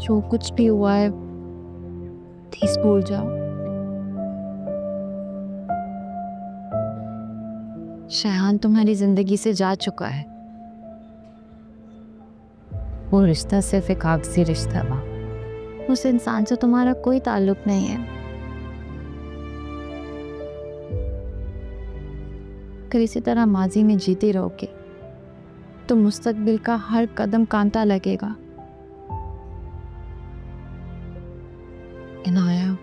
जो कुछ भी हुआ है प्लीज भूल जाओ। शैहान तुम्हारी जिंदगी से जा चुका है। वो रिश्ता सिर्फ एक कागजी रिश्ता था। उस इंसान से तुम्हारा कोई ताल्लुक नहीं है। अगर इसी तरह माजी में जीते रहोगे तो मुस्तकबिल का हर कदम कांटा लगेगा। इनाया,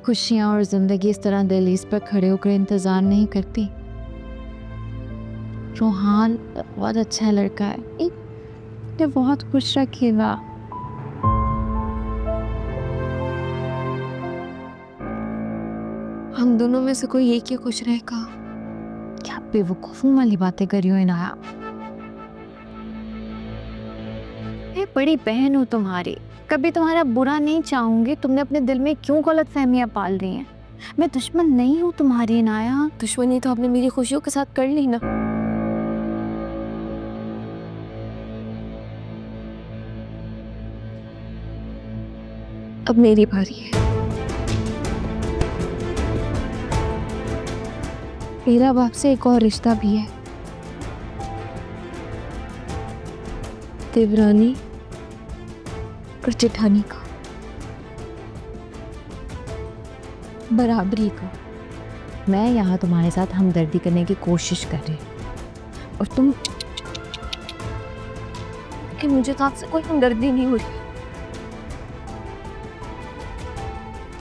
खुशियां और जिंदगी इस तरह दहलीज पर खड़े होकर इंतजार नहीं करती। रोहान बहुत अच्छा लड़का है, ये बहुत खुश रखेगा। हम दोनों में से कोई एक ही खुश रहेगा। क्या बेवकूफों वाली बातें कर रही हो इनाया? मैं बड़ी बहन हूँ तुम्हारी, कभी तुम्हारा बुरा नहीं चाहूंगी। तुमने अपने दिल में क्यों गलत फहमियाँ पाल रही हैं? मैं दुश्मन नहीं हूँ तुम्हारी इनाया। दुश्मनी तो आपने मेरी खुशियों के साथ कर ली ना। अब मेरी बारी है। मेरा बाप से एक और रिश्ता भी है। देवरानी और जेठानी का, बराबरी का। मैं यहाँ तुम्हारे साथ हमदर्दी करने की कोशिश कर रही हूँ और तुम कि मुझे तो आपसे कोई हमदर्दी नहीं हो रही।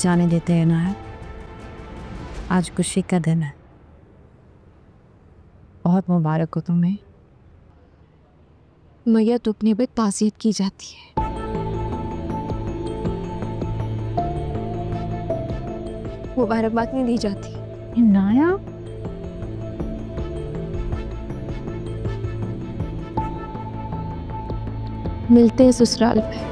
जाने देते हैं ना, आज खुशी का दिन है। बहुत मुबारक हो तुम्हें। मैयत अपने पे ताज़ीयत की जाती है। मुबारकबाद नहीं दी जाती। नाया, मिलते हैं ससुराल में।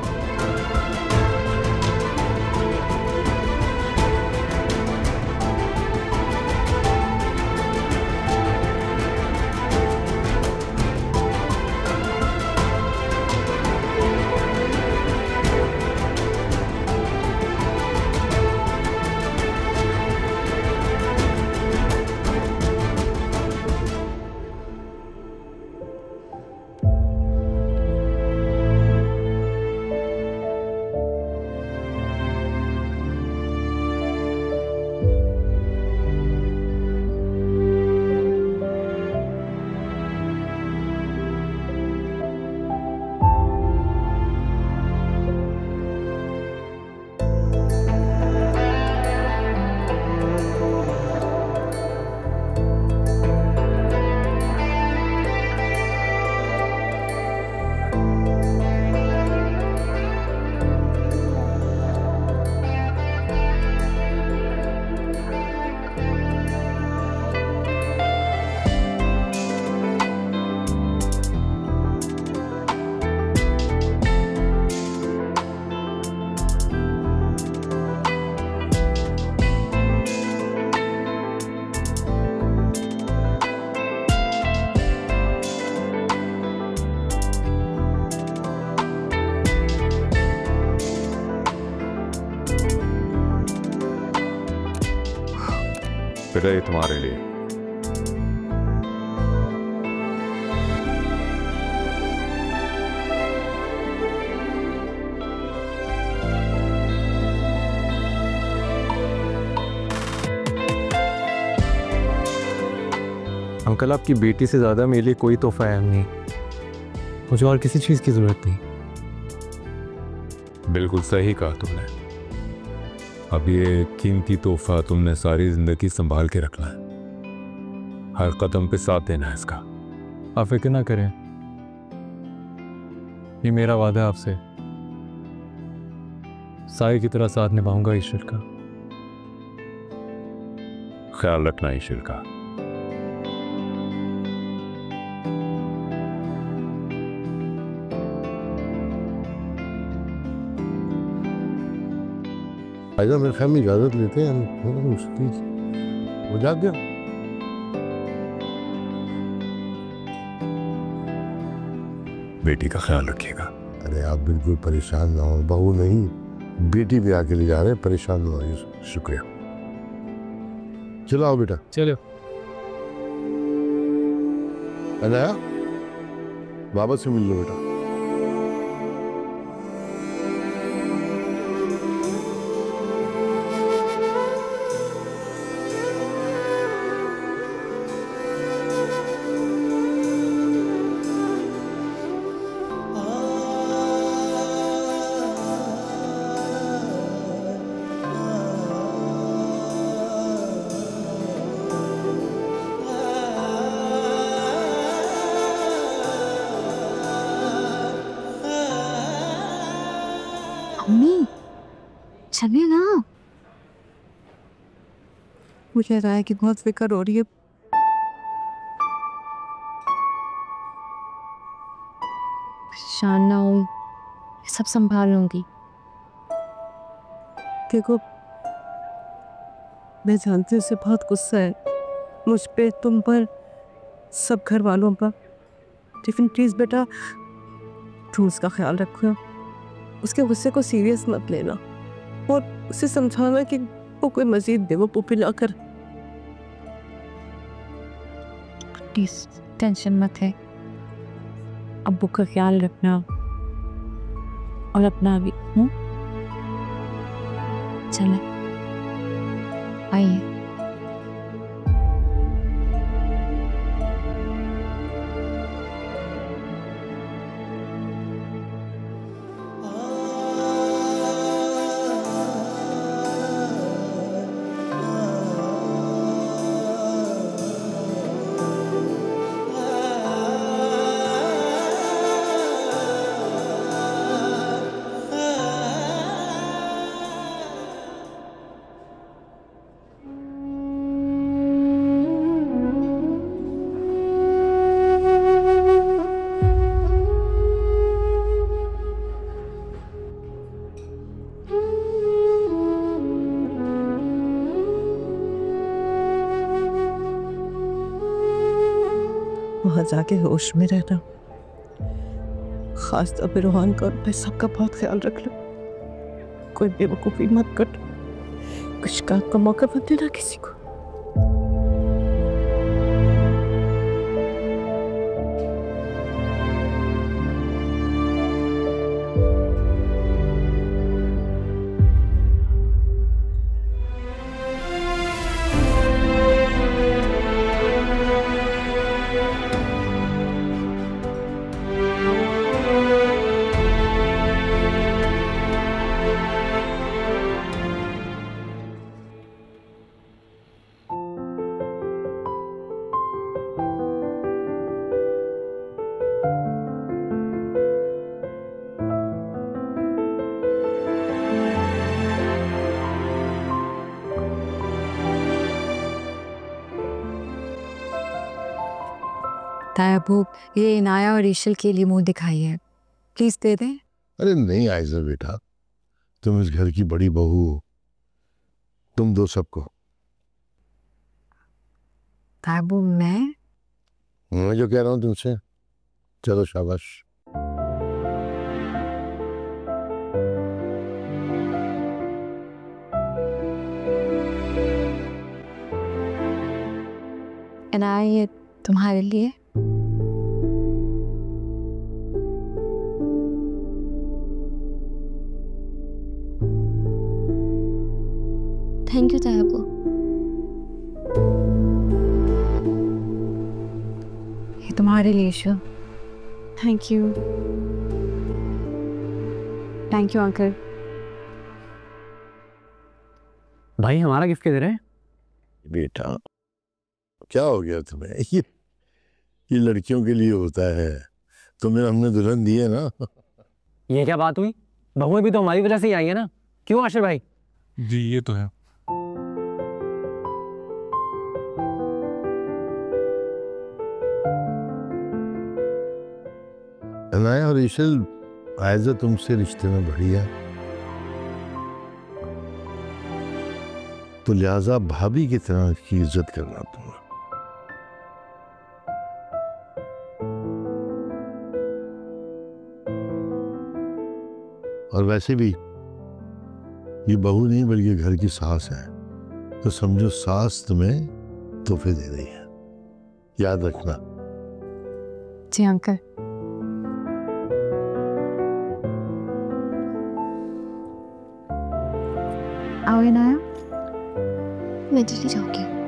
बेटा ये तुम्हारे लिए। अंकल, आपकी बेटी से ज़्यादा मेरे लिए कोई तोहफा अहम नहीं। मुझे और किसी चीज़ की ज़रूरत नहीं। बिल्कुल सही कहा तुमने। अब ये कीमती तोहफा तुमने सारी जिंदगी संभाल के रखना है। हर कदम पे साथ देना है इसका। आप फिक्र ना करें, ये मेरा वादा है आपसे। साई की तरह साथ निभाऊंगा ईश्वर का। ख्याल रखना ईश्वर का। आइजा, मेरे ख्याल में इजाजत लेते हैं। वो जाग गया। बेटी का ख्याल रखिएगा। अरे आप बिल्कुल परेशान ना हो, बहू नहीं बेटी भी आके ले जा रहे हैं, परेशान ना हो। शुक्रिया, चलो आओ बेटा। चलो। अनाया, बाबा से मिल लो बेटा। अम्मी चलिए ना। मुझे राय की बहुत फिक्र हो रही है। परेशान ना हो, सब संभाल लूंगी। देखो, मैं जानती हूँ उसे बहुत गुस्सा है मुझ पे, तुम पर, सब घर वालों पर। लेकिन प्लीज बेटा, तू उसका ख्याल रखो, उसके गुस्से को सीरियस मत लेना और उसे समझाना कि वो कोई मजीद बेवकूफ़ी ना कर। प्लीज टेंशन मत है, अब्बू का ख्याल रखना और अपना भी। चले आइए। वहाँ जाके होश में रहना, खास तौर पे रोहान का और मैं सबका बहुत ख्याल रख लो। कोई बेवकूफ़ी मत कर, कुछ शिकायत का मौका मत देना किसी को। तायाबू, ये इनाया और ईशल के लिए मुंह दिखाई है, प्लीज दे दें। अरे नहीं आयजा बेटा, तुम इस घर की बड़ी बहू हो, तुम दो सबको। तायाबू मैं जो कह रहा हूँ तुमसे, चलो शाबाश। इनाया, ये तुम्हारे लिए। Thank you Tayabu. ये तुम्हारे लिए Ishal. Thank you. Thank you uncle. भाई हमारा गिफ्ट किधर है? बेटा क्या हो गया तुम्हें? ये लड़कियों के लिए होता है, तुम्हें हमने दुल्हन दी है ना। ये क्या बात हुई? बहुएं भी तो हमारी वजह से ही आई है ना, क्यों आशिर भाई? जी ये तो है। अनाया और ईशल, आयजा तुमसे रिश्ते में बड़ी है, तो लिहाजा भाभी की तरह की इज्जत करना तुम्हें। और वैसे भी ये बहू नहीं बल्कि घर की सास है, तो समझो सास तुम्हें तोहफे दे रही है, याद रखना। जी अंकल। आओ इनाया। मैं चली जाऊंगी।